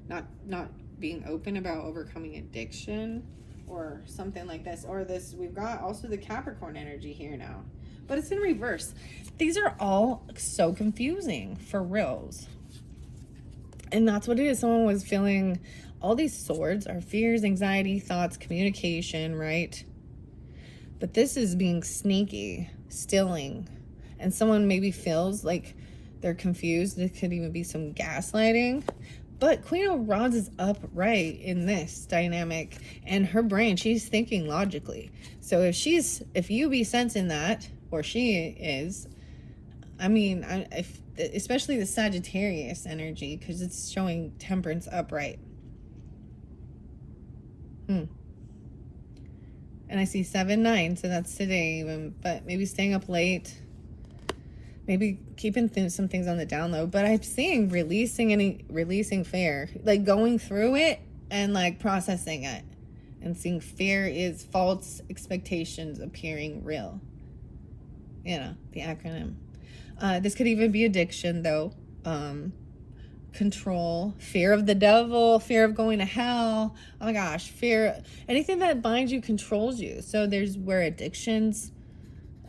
not being open about overcoming addiction or something like this. Or this, we've got also the Capricorn energy here now, but it's in reverse. These are all so confusing for reals. And that's what it is. Someone was feeling all these swords are fears, anxiety, thoughts, communication, right? But this is being sneaky, stealing. And someone maybe feels like they're confused. It could even be some gaslighting. But Queen of Wands is upright in this dynamic. And her brain, she's thinking logically. So if you be sensing that, or she is, I mean, especially the Sagittarius energy, because it's showing Temperance upright. And I see 7-9, so that's today even, but maybe staying up late, maybe keeping some things on the down low. But I'm seeing releasing fear, like going through it and like processing it, and seeing fear is false expectations appearing real. You know, the acronym. This could even be addiction, though. Control, fear of the devil, fear of going to hell. Oh my gosh, fear. Anything that binds you controls you. So there's where addictions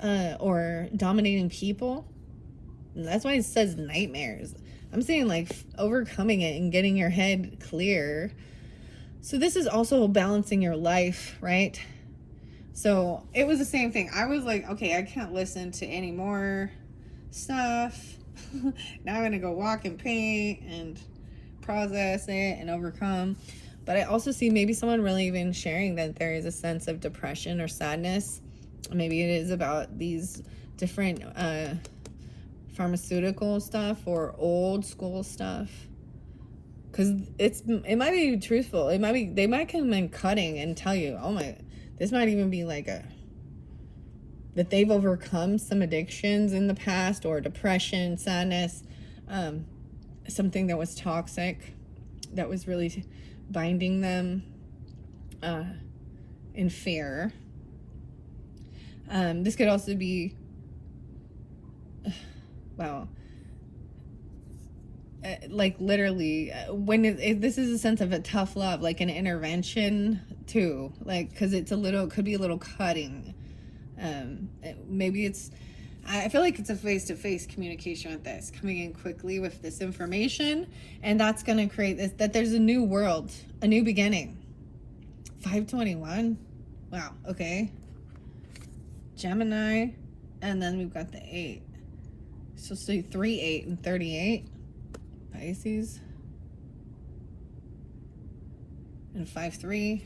or dominating people. And that's why it says nightmares. I'm saying like overcoming it and getting your head clear. So this is also balancing your life, right? So it was the same thing. I was like, okay, I can't listen to any more stuff. Now I'm going to go walk and paint and process it and overcome. But I also see maybe someone really even sharing that there is a sense of depression or sadness. Maybe it is about these different pharmaceutical stuff or old school stuff. Because it might be truthful. They might come in cutting and tell you, oh my, this might even be like that they've overcome some addictions in the past, or depression, sadness, something that was toxic, that was really binding them in fear. This could also be, well, like literally when this is a sense of a tough love, like an intervention too, like, because it could be a little cutting. Maybe I feel like it's a face-to-face communication with this, coming in quickly with this information, and that's going to create this, that there's a new world, a new beginning. 521. Wow. Okay. Gemini, and then we've got the 8. So 3, 8, and 38. Pisces. And 5, 3.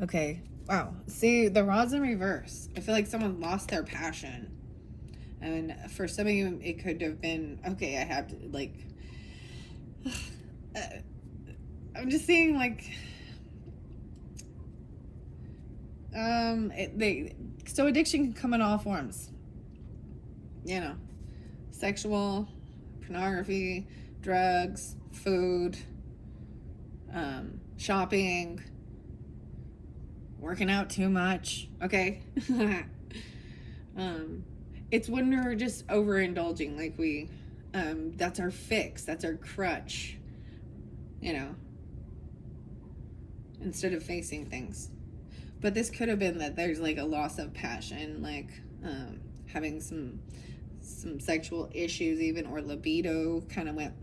Okay. Wow. See, the rod's in reverse. I feel like someone lost their passion. And for some of you, it could have been, okay, I have to, like, I'm just seeing, like, so addiction can come in all forms. You know, sexual, pornography, drugs, food, shopping, working out too much. Okay. It's when we're just overindulging, like that's our fix, that's our crutch, you know, instead of facing things. But this could have been that there's like a loss of passion, like having some sexual issues even, or libido kind of went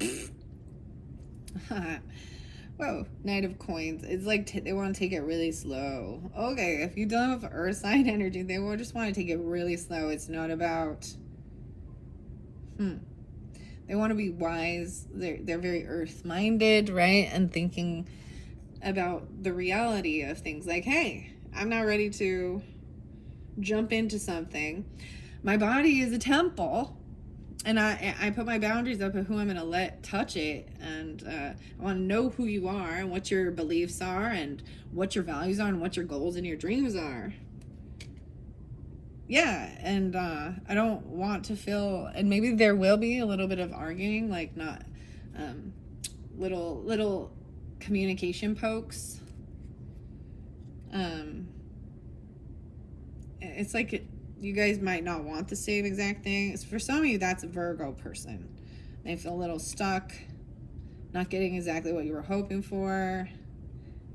whoa. Knight of Coins. It's like they want to take it really slow. Okay, if you don't have earth sign energy, they will just want to take it really slow. It's not about they want to be wise. They're very earth minded, right? And thinking about the reality of things, like, hey, I'm not ready to jump into something. My body is a temple, and I put my boundaries up of who I'm going to let touch it. And I want to know who you are and what your beliefs are and what your values are and what your goals and your dreams are. Yeah, and I don't want to feel, and maybe there will be a little bit of arguing, like not little communication pokes. It's like you guys might not want the same exact thing. For some of you, that's a Virgo person. They feel a little stuck, not getting exactly what you were hoping for.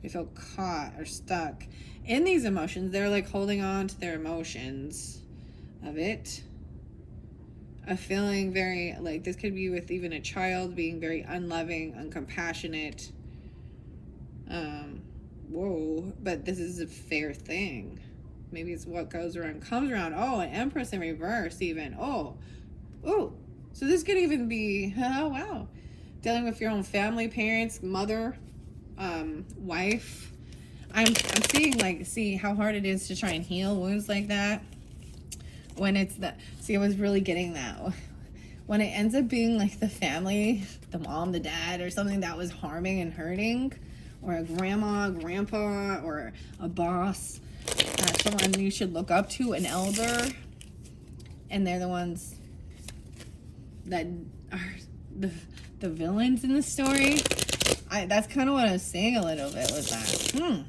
They feel caught or stuck in these emotions. They're like holding on to their emotions of it. A feeling very, like, this could be with even a child being very unloving, uncompassionate. Whoa, but this is a fair thing. Maybe it's what goes around comes around. Oh, an Empress in reverse even. Oh, so this could even be, oh wow, dealing with your own family, parents, mother, wife. I'm seeing, like, see how hard it is to try and heal wounds like that. When it's I was really getting that. When it ends up being like the family, the mom, the dad, or something that was harming and hurting, or a grandma, grandpa, or a boss, someone you should look up to, an elder, and they're the ones that are the villains in the story. That's kind of what I was saying a little bit with that.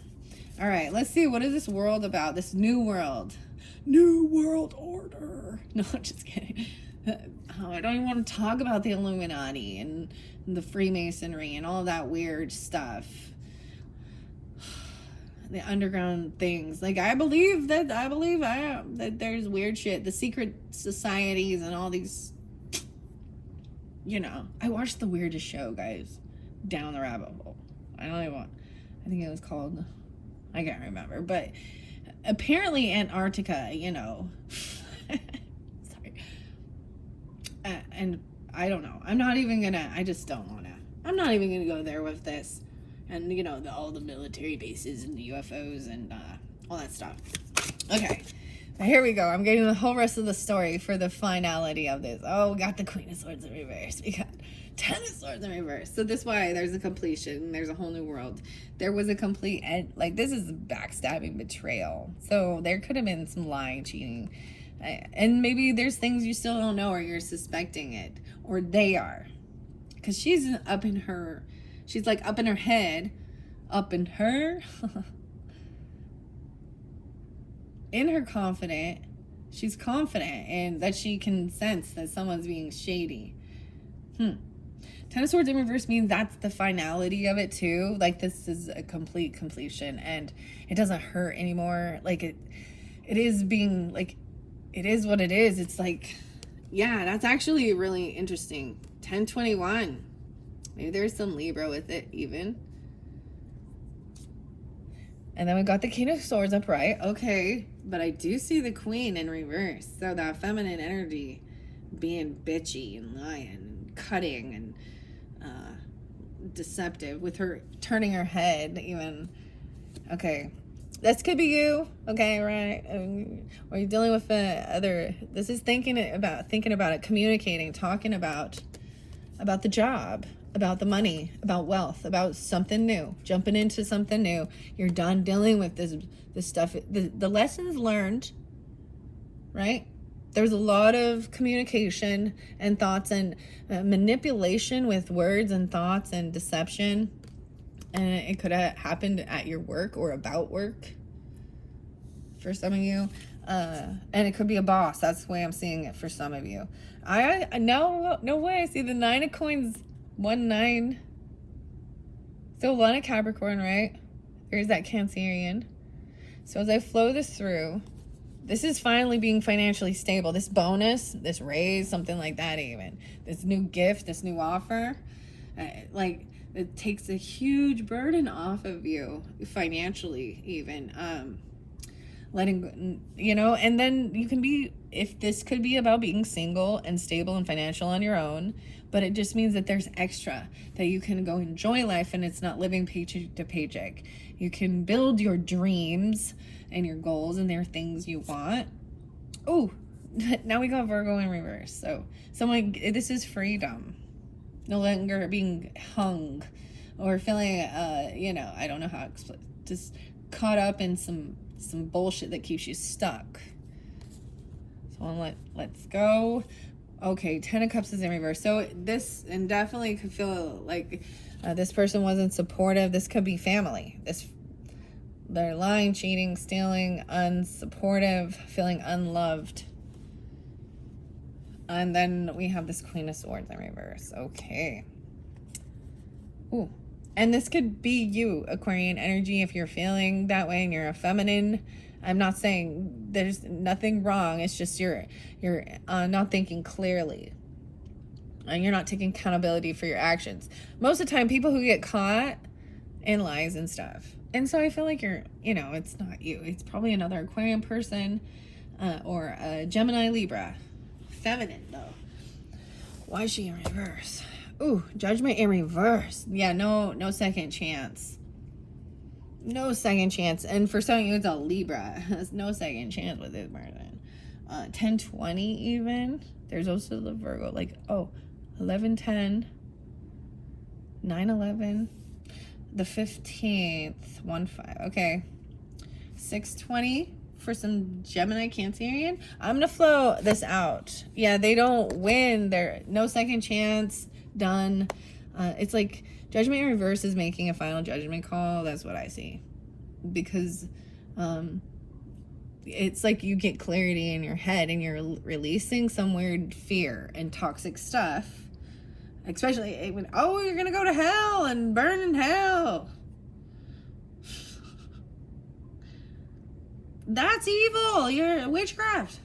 All right, let's see. What is this world about? This new world. New world order. No, I'm just kidding. I don't even want to talk about the Illuminati and the Freemasonry and all that weird stuff. The underground things. Like, I believe that there's weird shit. The secret societies and all these, I watched the weirdest show, guys. Down the rabbit hole. I think it was called, I can't remember, but apparently Antarctica, sorry. And I don't know. I'm not even going to go there with this. And, all the military bases and the UFOs and all that stuff. Okay. But here we go. I'm getting the whole rest of the story for the finality of this. Oh, we got the Queen of Swords in reverse. We got 10 of Swords in reverse. So this way, there's a completion. There's a whole new world. There was a complete end. Like, this is backstabbing, betrayal. So there could have been some lying, cheating. And maybe there's things you still don't know, or you're suspecting it. Or they are. Because she's up in her head. Up in her? In her confident. She's confident and that she can sense that someone's being shady. 10 of Swords in reverse means that's the finality of it too. Like, this is a complete completion and it doesn't hurt anymore. Like, it is being, like, it is what it is. It's like, yeah, that's actually really interesting. 1021. Maybe there's some Libra with it even. And then we got the King of Swords upright. Okay. But I do see the Queen in reverse. So that feminine energy being bitchy and lying and cutting and deceptive with her turning her head even. Okay. This could be you. Okay, right? Or you're dealing with this is thinking about it, communicating, talking about the job, about the money, about wealth, about something new, jumping into something new. You're done dealing with this stuff. The lessons learned, right? There's a lot of communication and thoughts and manipulation with words and thoughts and deception. And it could have happened at your work or about work for some of you. And it could be a boss. That's the way I'm seeing it for some of you. No way. I see the 9 of coins, 1-9. Still 1 of Capricorn, right? There's that Cancerian. So as I flow this through, this is finally being financially stable. This bonus, this raise, something like that even. This new gift, this new offer, like, it takes a huge burden off of you financially even. Letting, and then you can be, if this could be about being single and stable and financial on your own, but it just means that there's extra, that you can go enjoy life and it's not living paycheck to paycheck. You can build your dreams and your goals and there are things you want. Oh, now we got Virgo in reverse. So this is freedom. No longer being hung or feeling, I don't know how to explain, just caught up in some bullshit that keeps you stuck. So let's go. Okay, 10 of Cups is in reverse. So this, and definitely could feel like this person wasn't supportive. This could be family. They're lying, cheating, stealing, unsupportive, feeling unloved. And then we have this Queen of Swords in reverse. Okay. Ooh. And this could be you, Aquarian energy, if you're feeling that way and you're a feminine. I'm not saying there's nothing wrong. It's just you're not thinking clearly. And you're not taking accountability for your actions. Most of the time, people who get caught in lies and stuff. And so I feel like it's not you. It's probably another Aquarian person or a Gemini, Libra. Feminine, though. Why is she in reverse? Ooh, Judgment in reverse. Yeah, no second chance. No second chance. And for some of you, it's a Libra. There's no second chance with this person. 1020 even. There's also the Virgo. 1110. 911. The 15th. 15. Okay. 620 for some Gemini Cancerian. I'm gonna flow this out. Yeah, they don't win. They're no second chance. Done. It's like Judgment in reverse is making a final judgment call. That's what I see, because it's like you get clarity in your head and you're releasing some weird fear and toxic stuff. Especially when, oh, you're gonna go to hell and burn in hell. That's evil. You're witchcraft.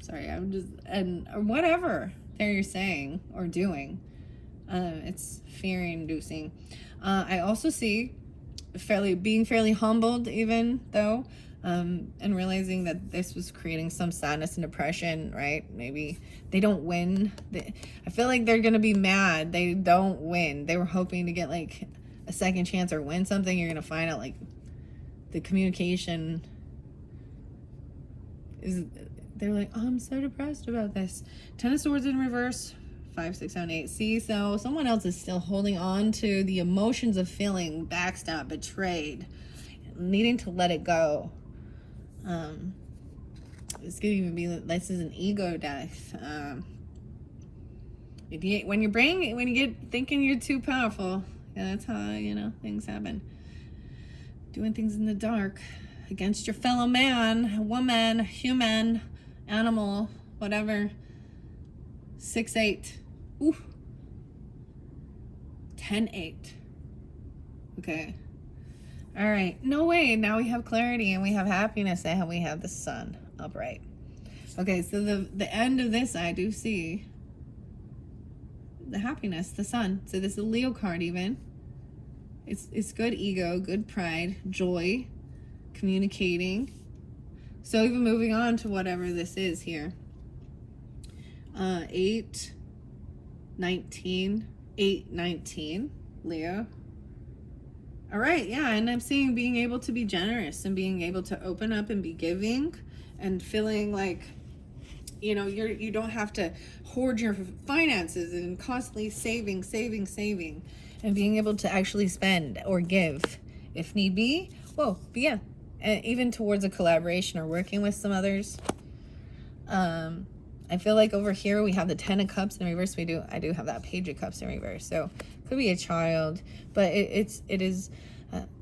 Sorry, I'm just, and or whatever they're saying or doing. It's fear inducing. I also see being fairly humbled, even though, and realizing that this was creating some sadness and depression, right? Maybe they don't win. I feel like they're gonna be mad. They don't win. They were hoping to get like a second chance or win something. You're gonna find out like the communication is. They're like, oh, I'm so depressed about this. 10 of Swords in reverse. 5, 6, 7, 8. See, so someone else is still holding on to the emotions of feeling backstabbed, betrayed, needing to let it go. This could even be, this is an ego death. When you get thinking you're too powerful, yeah, that's how, things happen. Doing things in the dark against your fellow man, woman, human, animal, whatever. 6, 8. Ooh. 10, 8. Okay. All right. No way. Now we have clarity and we have happiness and we have the sun upright. Okay, so the end of this, I do see the happiness, the sun. So this is a Leo card even. It's good ego, good pride, joy, communicating. So even moving on to whatever this is here. 8, 19, Leo. All right, yeah, and I'm seeing being able to be generous and being able to open up and be giving and feeling like, you don't have to hoard your finances and constantly saving, and being able to actually spend or give if need be. Whoa, but yeah, even towards a collaboration or working with some others. I feel like over here we have the 10 of Cups in reverse. I do have that Page of Cups in reverse. So could be a child, but it is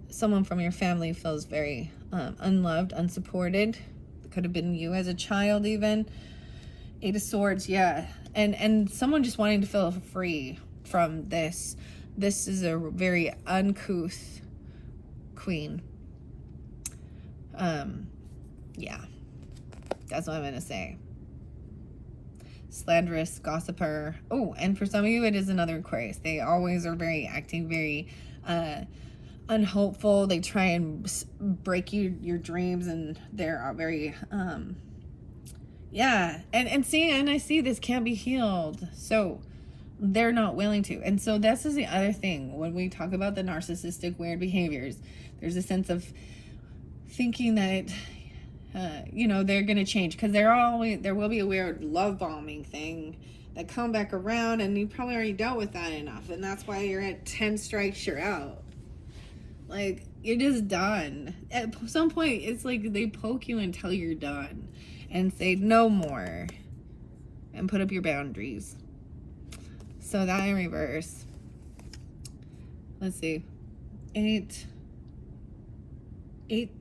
someone from your family feels very unloved, unsupported. It could have been you as a child even. 8 of Swords, yeah. And someone just wanting to feel free from this. This is a very uncouth queen. Yeah. That's what I'm going to say. Slanderous, gossiper. Oh, and for some of you, it is another Aquarius. They always are acting very unhopeful. They try and break your dreams, and they're very yeah. And I see this can't be healed, so they're not willing to. And so this is the other thing when we talk about the narcissistic weird behaviors. There's a sense of thinking that they're gonna change, because there will be a weird love bombing thing that come back around, and you probably already dealt with that enough, and that's why you're at 10 strikes, you're out. Like, you're just done. At some point, it's like they poke you until you're done and say no more and put up your boundaries. So that in reverse. Let's see. 8,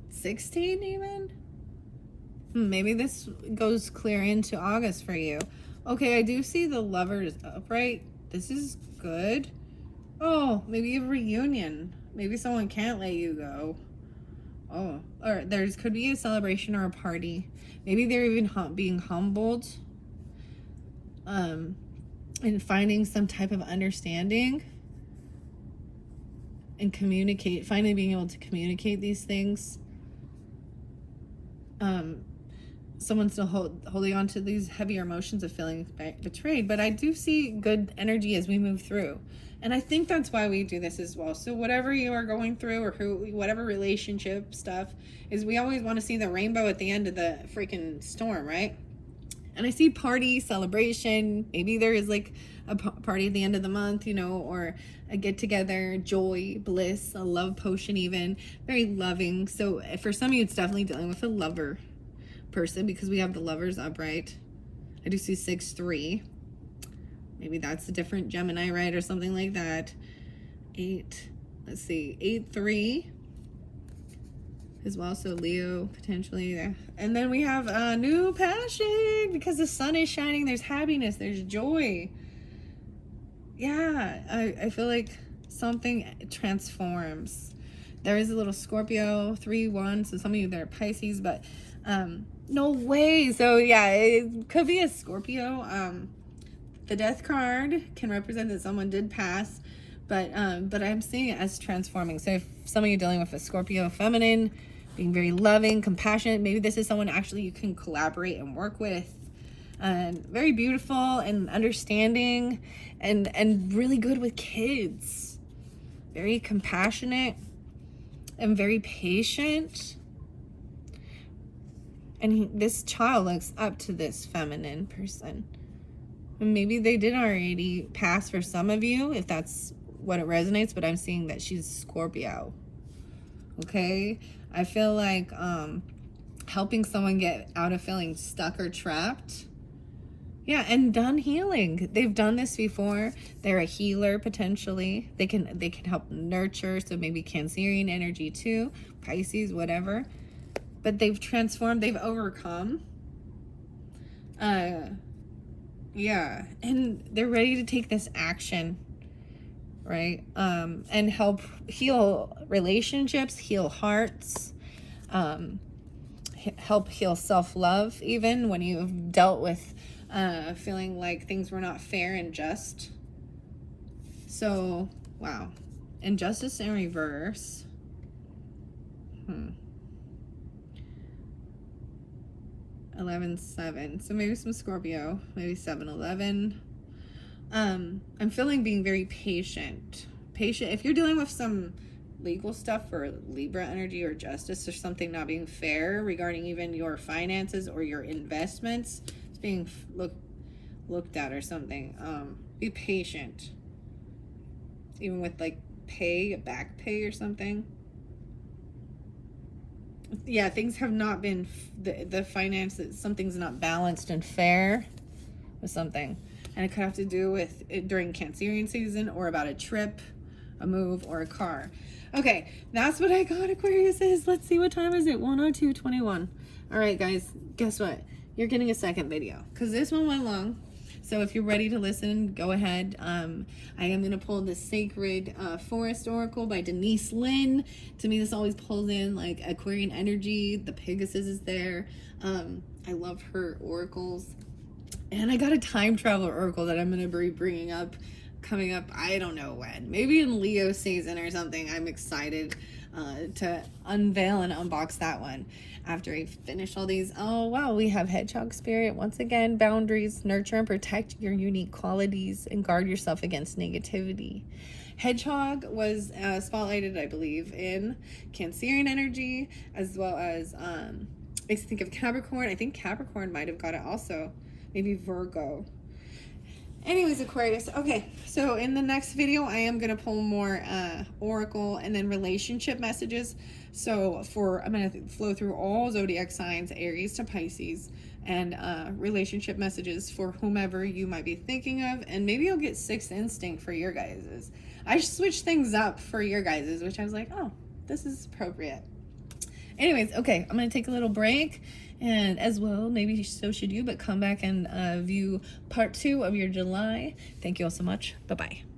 16 even? Maybe this goes clear into August for you. Okay, I do see the Lovers upright. This is good. Oh, maybe a reunion. Maybe someone can't let you go. Oh, or could be a celebration or a party. Maybe they're even being humbled. And finding some type of understanding. And finally being able to communicate these things. Someone's still holding on to these heavier emotions of feeling betrayed, but I do see good energy as we move through, and I think that's why we do this as well. So whatever you are going through, or whatever relationship stuff is, we always want to see the rainbow at the end of the freaking storm, right? And I see party, celebration. Maybe there is like a party at the end of the month, you know, or a get together, joy, bliss, a love potion even. Very loving. So for some of you, it's definitely dealing with a lover person because we have the lovers upright. I do see 6-3. Maybe that's a different Gemini, right? Or something like that. 8. Let's see. 8-3 as well. So Leo potentially there. And then we have a new passion because the sun is shining. There's happiness. There's joy. Yeah. I feel like something transforms. There is a little Scorpio 3-1. So some of you that are Pisces, but no way. So yeah, it could be a Scorpio. The death card can represent that someone did pass, but I'm seeing it as transforming. So if some of you are dealing with a Scorpio feminine, being very loving, compassionate, maybe this is someone actually you can collaborate and work with, and very beautiful and understanding, and really good with kids, very compassionate and very patient. And this child looks up to this feminine person. And maybe they did already pass for some of you, if that's what it resonates, but I'm seeing that she's Scorpio. Okay? I feel like helping someone get out of feeling stuck or trapped. Yeah, and done healing. They've done this before. They're a healer potentially. They can help nurture, so maybe Cancerian energy too, Pisces, whatever. But they've transformed, they've overcome. Yeah, and they're ready to take this action, right? And help heal relationships, heal hearts, help heal self-love, even when you've dealt with feeling like things were not fair and just. So, wow. Injustice in reverse. 11-7. So maybe some Scorpio, maybe 7-11. I'm feeling being very patient. Patient. If you're dealing with some legal stuff for Libra energy or justice or something not being fair regarding even your finances or your investments, it's being looked at or something. Be patient. Even with like back pay or something. Yeah, things have not been, the finances, something's not balanced and fair with something. And it could have to do with it during Cancerian season or about a trip, a move, or a car. Okay, that's what I got, Aquarius is. Let's see, what time is it? 1:02:21. All right, guys, guess what? You're getting a second video because this one went long. So if you're ready to listen, go ahead. I am going to pull the Sacred Forest Oracle by Denise Lynn. To me, this always pulls in like Aquarian energy. The Pegasus is there. I love her oracles. And I got a time traveler oracle that I'm going to be bringing up, coming up, I don't know when. Maybe in Leo season or something. I'm excited to unveil and unbox that one after I finish all these. Oh wow, we have Hedgehog Spirit once again. Boundaries, nurture and protect your unique qualities and guard yourself against negativity. Hedgehog was spotlighted, I believe, in Cancerian energy, as well as I think of Capricorn. I think Capricorn might have got it also, maybe Virgo. Anyways, Aquarius. Okay, so in the next video, I am going to pull more oracle and then relationship messages. So I'm going to flow through all zodiac signs, Aries to Pisces, and relationship messages for whomever you might be thinking of. And maybe you'll get Sixth Instinct for your guys's. I switched things up for your guys's, which I was like, oh, this is appropriate. Anyways, okay, I'm going to take a little break. And as well, maybe so should you, but come back and view part 2 of your July. Thank you all so much. Bye-bye.